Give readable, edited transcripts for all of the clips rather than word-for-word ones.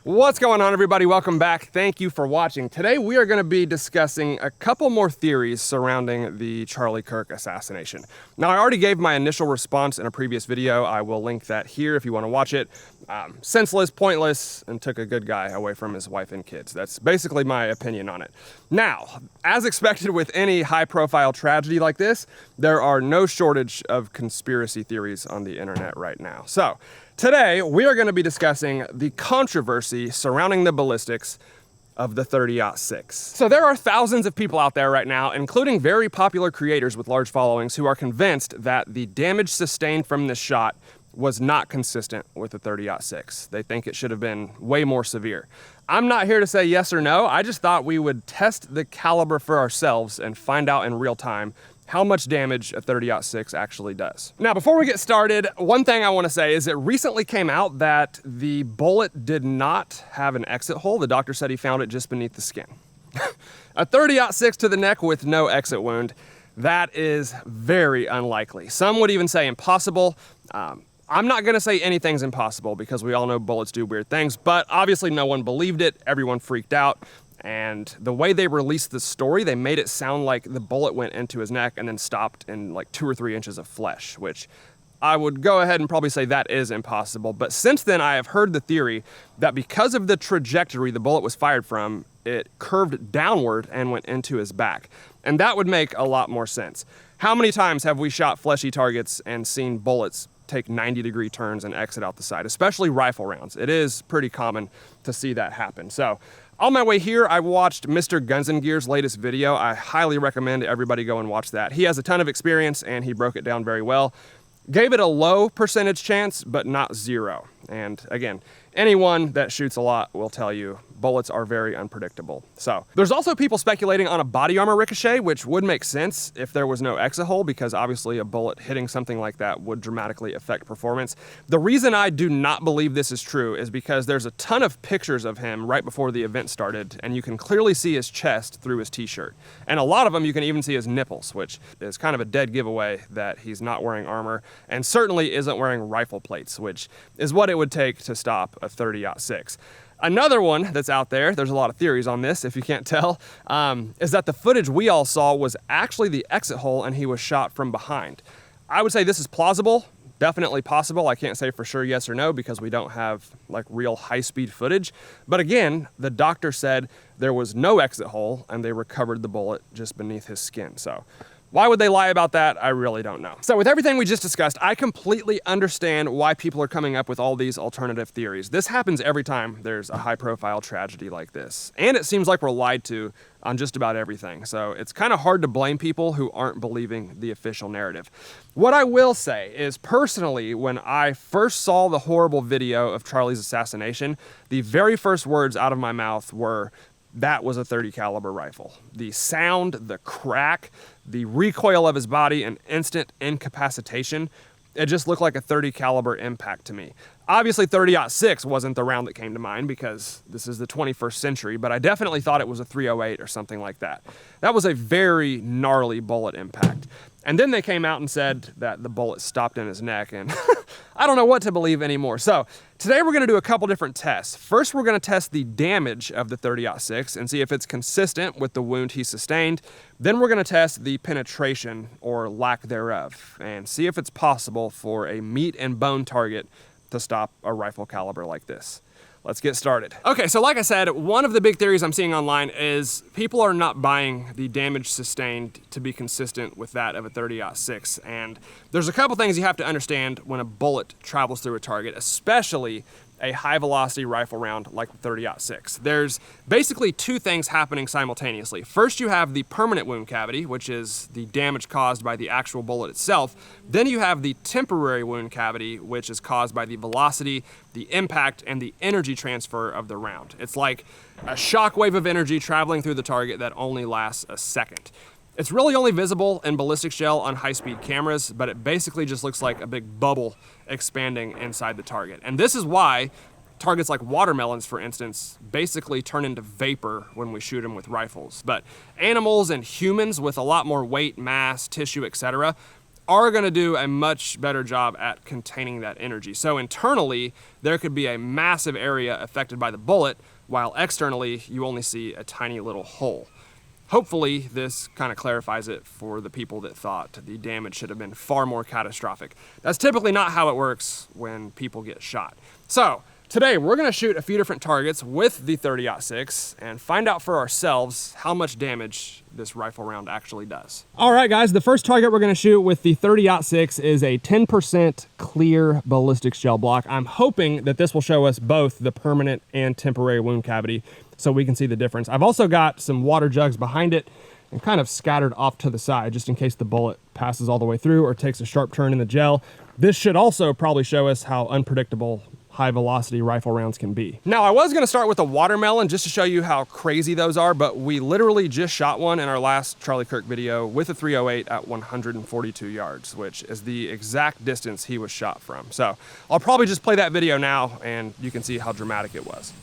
What's going on, everybody? Welcome back. Thank you for watching. Today we are going to be discussing a couple more theories surrounding the Charlie Kirk assassination. Now, I already gave my initial response in a previous video. I will link that here if you want to watch it. Senseless, pointless, and took a good guy away from his wife and kids. That's basically my opinion on it. Now, as expected with any high-profile tragedy like this, there are no shortage of conspiracy theories on the internet right now. So, today, we are going to be discussing the controversy surrounding the ballistics of the 30-06. So there are thousands of people out there right now, including very popular creators with large followings, who are convinced that the damage sustained from this shot was not consistent with the 30-06. They think it should have been way more severe. I'm not here to say yes or no. I just thought we would test the caliber for ourselves and find out in real time how much damage a 30-06 actually does. Now, before we get started, one thing I want to say is it recently came out that the bullet did not have an exit hole. The doctor said he found it just beneath the skin. A 30-06 to the neck with no exit wound, that is very unlikely. Some would even say impossible. I'm not going to say anything's impossible because we all know bullets do weird things, but obviously no one believed it. Everyone freaked out. And the way they released the story, they made it sound like the bullet went into his neck and then stopped in like 2 or 3 inches of flesh, which I would go ahead and probably say that is impossible. But since then, I have heard the theory that because of the trajectory the bullet was fired from, it curved downward and went into his back. And that would make a lot more sense. How many times have we shot fleshy targets and seen bullets take 90-degree turns and exit out the side, especially rifle rounds? It is pretty common to see that happen. So, on my way here, I watched Mr. Guns and Gear's latest video. I highly recommend everybody go and watch that. He has a ton of experience and he broke it down very well. Gave it a low percentage chance, but not zero. And again, anyone that shoots a lot will tell you bullets are very unpredictable. So there's also people speculating on a body armor ricochet, which would make sense if there was no exit hole, because obviously a bullet hitting something like that would dramatically affect performance. The reason I do not believe this is true is because there's a ton of pictures of him right before the event started, and you can clearly see his chest through his t-shirt. And a lot of them you can even see his nipples, which is kind of a dead giveaway that he's not wearing armor and certainly isn't wearing rifle plates, which is what it would take to stop a 30-06. Another one that's out there, there's a lot of theories on this if you can't tell, is that the footage we all saw was actually the exit hole and he was shot from behind. I would say this is plausible, definitely possible. I can't say for sure yes or no because we don't have like real high-speed footage. But again, the doctor said there was no exit hole and they recovered the bullet just beneath his skin. So why would they lie about that? I really don't know. So with everything we just discussed, I completely understand why people are coming up with all these alternative theories. This happens every time there's a high-profile tragedy like this. And it seems like we're lied to on just about everything. So it's kind of hard to blame people who aren't believing the official narrative. What I will say is, personally, when I first saw the horrible video of Charlie's assassination, the very first words out of my mouth were, that was a .30 caliber rifle. The sound, the crack, the recoil of his body, and instant incapacitation, it just looked like a .30 caliber impact to me. Obviously 30-06 wasn't the round that came to mind because this is the 21st century, but I definitely thought it was a 308 or something like that. That was a very gnarly bullet impact. And then they came out and said that the bullet stopped in his neck, and I don't know what to believe anymore. So today we're going to do a couple different tests. First, we're going to test the damage of the 30-06 and see if it's consistent with the wound he sustained. Then we're going to test the penetration or lack thereof and see if it's possible for a meat and bone target to stop a rifle caliber like this. Let's get started. Okay, so like I said, one of the big theories I'm seeing online is people are not buying the damage sustained to be consistent with that of a 30-06. And there's a couple things you have to understand when a bullet travels through a target, especially a high-velocity rifle round like the 30-06. There's basically two things happening simultaneously. First, you have the permanent wound cavity, which is the damage caused by the actual bullet itself. Then you have the temporary wound cavity, which is caused by the velocity, the impact, and the energy transfer of the round. It's like a shock wave of energy traveling through the target that only lasts a second. It's really only visible in ballistic shell on high-speed cameras, but it basically just looks like a big bubble expanding inside the target. And this is why targets like watermelons, for instance, basically turn into vapor when we shoot them with rifles. But animals and humans with a lot more weight, mass, tissue, etc., are going to do a much better job at containing that energy. So internally, there could be a massive area affected by the bullet, while externally, you only see a tiny little hole. Hopefully, this kind of clarifies it for the people that thought the damage should have been far more catastrophic. That's typically not how it works when people get shot. So, today we're gonna shoot a few different targets with the 30-06 and find out for ourselves how much damage this rifle round actually does. All right, guys, the first target we're gonna shoot with the 30-06 is a 10% clear ballistics gel block. I'm hoping that this will show us both the permanent and temporary wound cavity so we can see the difference. I've also got some water jugs behind it and kind of scattered off to the side just in case the bullet passes all the way through or takes a sharp turn in the gel. This should also probably show us how unpredictable high velocity rifle rounds can be. Now, I was gonna start with a watermelon just to show you how crazy those are, but we literally just shot one in our last Charlie Kirk video with a 308 at 142 yards, which is the exact distance he was shot from. So I'll probably just play that video now and you can see how dramatic it was.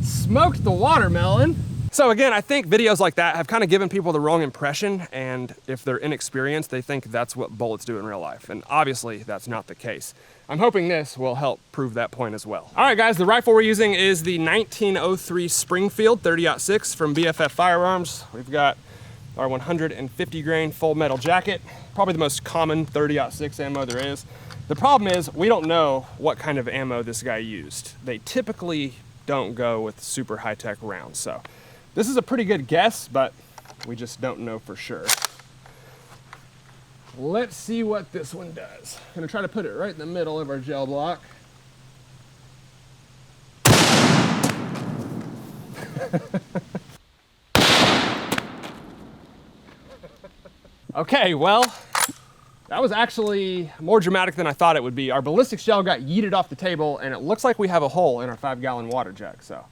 Smoked the watermelon. So again, I think videos like that have kind of given people the wrong impression, and if they're inexperienced, they think that's what bullets do in real life, and obviously that's not the case. I'm hoping this will help prove that point as well. All right, guys, the rifle we're using is the 1903 Springfield 30-06 from BFF Firearms. We've got our 150 grain full metal jacket, probably the most common 30-06 ammo there is. The problem is we don't know what kind of ammo this guy used. They typically don't go with super high-tech rounds, so this is a pretty good guess, but we just don't know for sure. Let's see what this one does. I'm gonna try to put it right in the middle of our gel block. Okay, well, that was actually more dramatic than I thought it would be. Our ballistics gel got yeeted off the table, and it looks like we have a hole in our 5-gallon water jug, so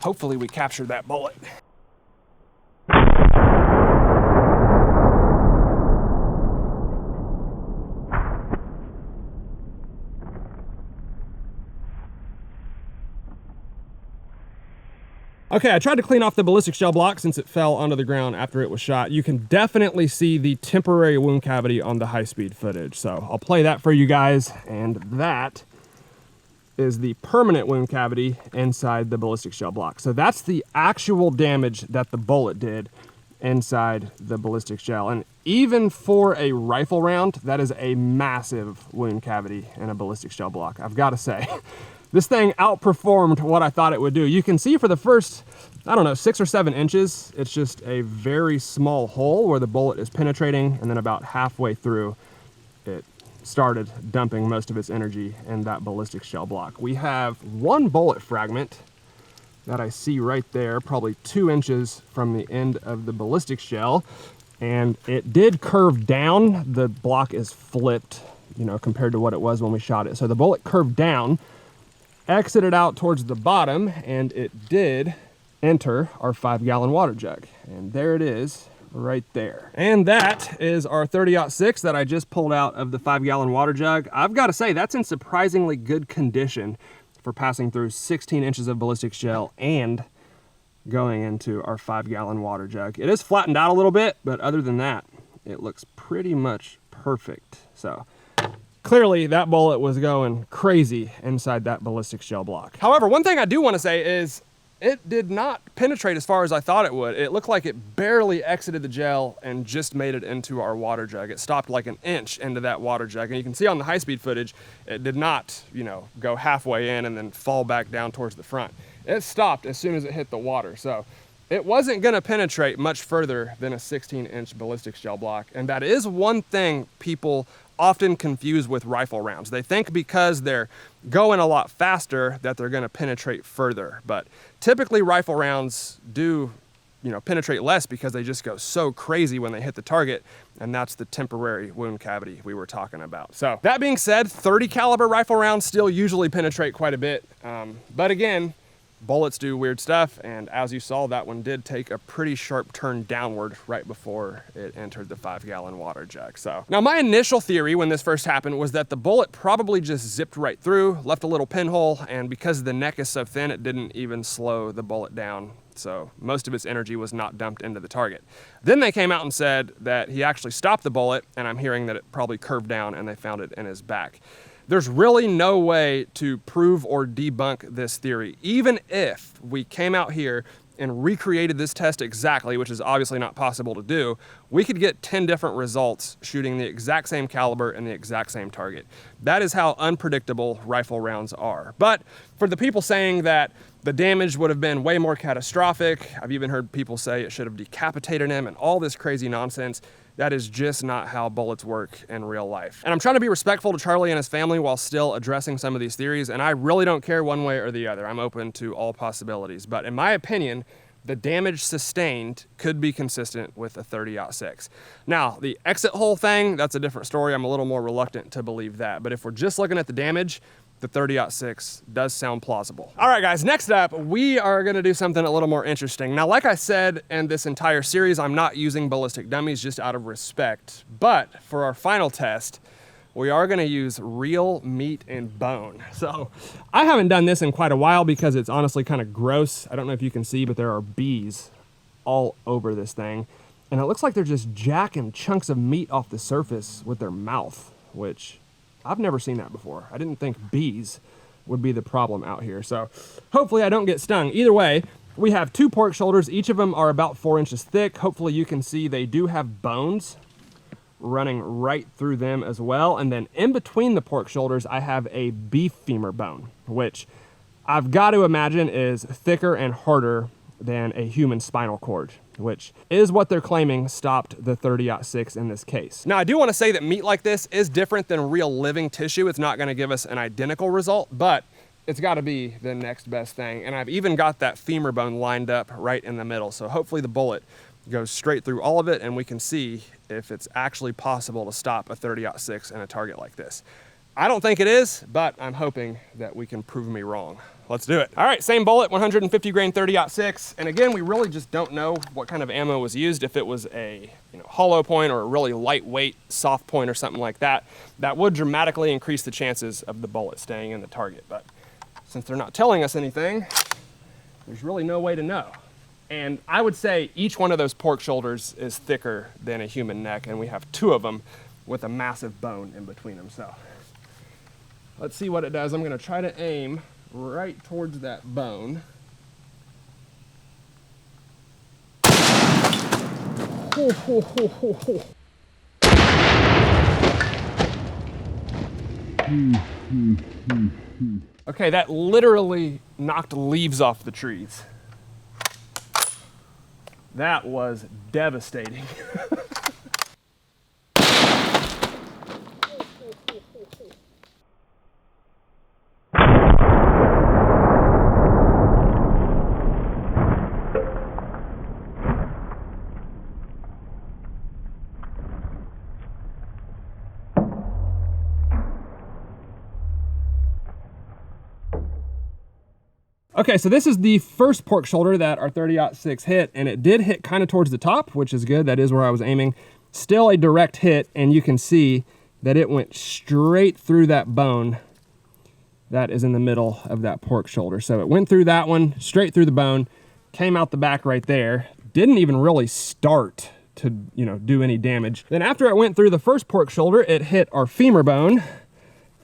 hopefully we captured that bullet. Okay, I tried to clean off the ballistics gel block since it fell onto the ground after it was shot. You can definitely see the temporary wound cavity on the high-speed footage. So I'll play that for you guys, and that is the permanent wound cavity inside the ballistics gel block. So that's the actual damage that the bullet did inside the ballistics gel. And even for a rifle round, that is a massive wound cavity in a ballistics gel block, I've got to say. This thing outperformed what I thought it would do. You can see for the first, I don't know, 6 or 7 inches, it's just a very small hole where the bullet is penetrating, and then about halfway through, it started dumping most of its energy in that ballistics gel block. We have one bullet fragment that I see right there, probably 2 inches from the end of the ballistics gel, and it did curve down. The block is flipped, you know, compared to what it was when we shot it. So the bullet curved down, exited out towards the bottom, and it did enter our 5-gallon water jug. And there it is right there. And that is our 30-06 that I just pulled out of the 5-gallon water jug. I've got to say, that's in surprisingly good condition for passing through 16 inches of ballistics gel and going into our 5-gallon water jug. It is flattened out a little bit, but other than that, it looks pretty much perfect. So clearly that bullet was going crazy inside that ballistics gel block. However, one thing I do want to say is it did not penetrate as far as I thought it would. It looked like it barely exited the gel and just made it into our water jug. It stopped like an inch into that water jug. And you can see on the high-speed footage, it did not, you know, go halfway in and then fall back down towards the front. It stopped as soon as it hit the water. So it wasn't gonna penetrate much further than a 16-inch ballistics gel block. And that is one thing people often confused with rifle rounds. They think because they're going a lot faster that they're gonna penetrate further. But typically rifle rounds do, you know, penetrate less because they just go so crazy when they hit the target, and that's the temporary wound cavity we were talking about. So that being said, 30 caliber rifle rounds still usually penetrate quite a bit. But again, bullets do weird stuff, and as you saw, that one did take a pretty sharp turn downward right before it entered the 5-gallon water jug. So now my initial theory when this first happened was that the bullet probably just zipped right through, left a little pinhole, and because the neck is so thin, it didn't even slow the bullet down. So most of its energy was not dumped into the target. Then they came out and said that he actually stopped the bullet, and I'm hearing that it probably curved down and they found it in his back. There's really no way to prove or debunk this theory. Even if we came out here and recreated this test exactly, which is obviously not possible to do, we could get 10 different results shooting the exact same caliber and the exact same target. That is how unpredictable rifle rounds are. But for the people saying that the damage would have been way more catastrophic, I've even heard people say it should have decapitated him and all this crazy nonsense, that is just not how bullets work in real life. And I'm trying to be respectful to Charlie and his family while still addressing some of these theories, and I really don't care one way or the other. I'm open to all possibilities. But in my opinion, the damage sustained could be consistent with a 30-06. Now, the exit hole thing, that's a different story. I'm a little more reluctant to believe that. But if we're just looking at the damage, the 30-06 does sound plausible. All right, guys, next up, we are gonna do something a little more interesting. Now, like I said in this entire series, I'm not using ballistic dummies just out of respect, but for our final test, we are gonna use real meat and bone. So I haven't done this in quite a while because it's honestly kind of gross. I don't know if you can see, but there are bees all over this thing. And it looks like they're just jacking chunks of meat off the surface with their mouth, which I've never seen that before. I didn't think bees would be the problem out here. So hopefully I don't get stung. Either way, we have 2 pork shoulders. Each of them are about 4 inches thick. Hopefully you can see they do have bones running right through them as well. And then in between the pork shoulders, I have a beef femur bone, which I've got to imagine is thicker and harder than a human spinal cord, which is what they're claiming stopped the 30-06 in this case. Now, I do want to say that meat like this is different than real living tissue. It's not going to give us an identical result, but it's got to be the next best thing. And I've even got that femur bone lined up right in the middle. So hopefully the bullet goes straight through all of it and we can see if it's actually possible to stop a 30-06 in a target like this. I don't think it is, but I'm hoping that we can prove me wrong. Let's do it. All right, same bullet, 150 grain 30-06. And again, we really just don't know what kind of ammo was used. If it was a hollow point or a really lightweight soft point or something like that, that would dramatically increase the chances of the bullet staying in the target. But since they're not telling us anything, there's really no way to know. And I would say each one of those pork shoulders is thicker than a human neck, and we have 2 of them with a massive bone in between them. So let's see what it does. I'm gonna try to aim right towards that bone. Okay, that literally knocked leaves off the trees. That was devastating. Okay, so this is the first pork shoulder that our 30-06 hit, and it did hit kind of towards the top, which is good. That is where I was aiming. Still a direct hit, and you can see that it went straight through that bone that is in the middle of that pork shoulder. So it went through that one, straight through the bone, came out the back right there. Didn't even really start to, do any damage. Then after it went through the first pork shoulder, it hit our femur bone.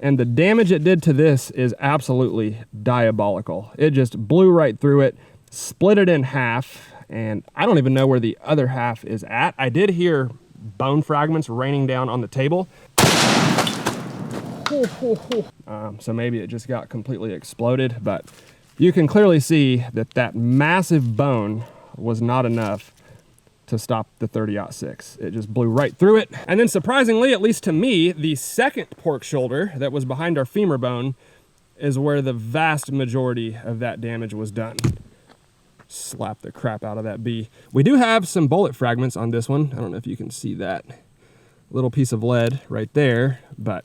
And the damage it did to this is absolutely diabolical. It just blew right through it, split it in half, and I don't even know where the other half is at. I did hear bone fragments raining down on the table. So maybe it just got completely exploded, but you can clearly see that that massive bone was not enough to stop the 30-06. It just blew right through it. And then surprisingly, at least to me, the second pork shoulder that was behind our femur bone is where the vast majority of that damage was done. Slap the crap out of that bee. We do have some bullet fragments on this one. I don't know if you can see that little piece of lead right there, but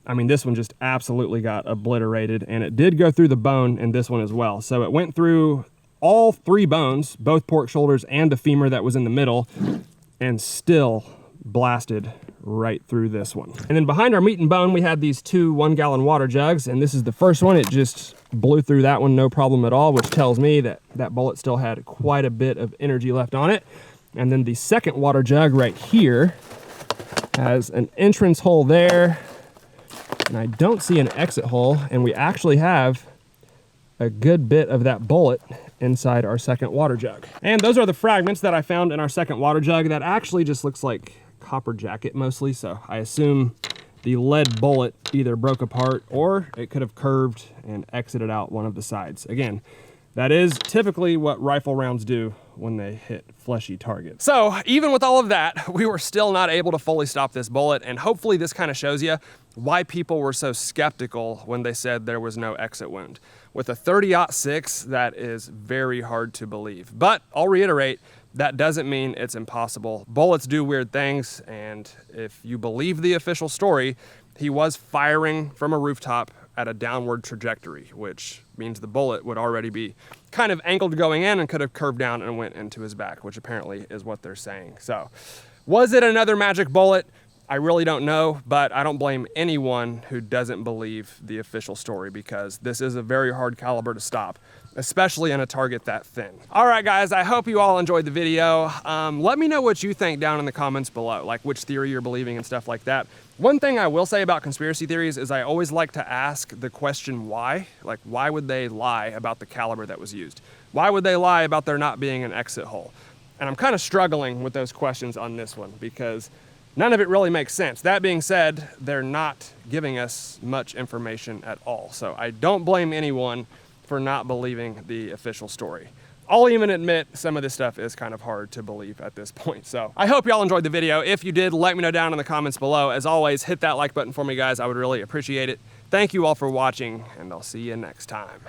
I mean, this one just absolutely got obliterated, and it did go through the bone in this one as well. So it went through all 3 bones, both pork shoulders and the femur that was in the middle, and still blasted right through this one. And then behind our meat and bone, we had these 2 1-gallon water jugs, and this is the first one. It just blew through that one, no problem at all, which tells me that that bullet still had quite a bit of energy left on it. And then the second water jug right here has an entrance hole there, and I don't see an exit hole, and we actually have a good bit of that bullet inside our second water jug. And those are the fragments that I found in our second water jug. That actually just looks like copper jacket mostly, so I assume the lead bullet either broke apart or it could have curved and exited out one of the sides. Again, that is typically what rifle rounds do when they hit fleshy targets. So even with all of that, we were still not able to fully stop this bullet, and hopefully this kind of shows you why people were so skeptical when they said there was no exit wound. With a 30-06, that is very hard to believe. But I'll reiterate, that doesn't mean it's impossible. Bullets do weird things, and if you believe the official story, he was firing from a rooftop at a downward trajectory, which means the bullet would already be kind of angled going in and could have curved down and went into his back, which apparently is what they're saying. So, was it another magic bullet? I really don't know, but I don't blame anyone who doesn't believe the official story, because this is a very hard caliber to stop, especially in a target that thin. All right, guys, I hope you all enjoyed the video. Let me know what you think down in the comments below, like which theory you're believing and stuff like that. One thing I will say about conspiracy theories is I always like to ask the question why. Like, why would they lie about the caliber that was used? Why would they lie about there not being an exit hole? And I'm kind of struggling with those questions on this one, because none of it really makes sense. That being said, they're not giving us much information at all. So I don't blame anyone for not believing the official story. I'll even admit some of this stuff is kind of hard to believe at this point. So I hope y'all enjoyed the video. If you did, let me know down in the comments below. As always, hit that like button for me, guys. I would really appreciate it. Thank you all for watching, and I'll see you next time.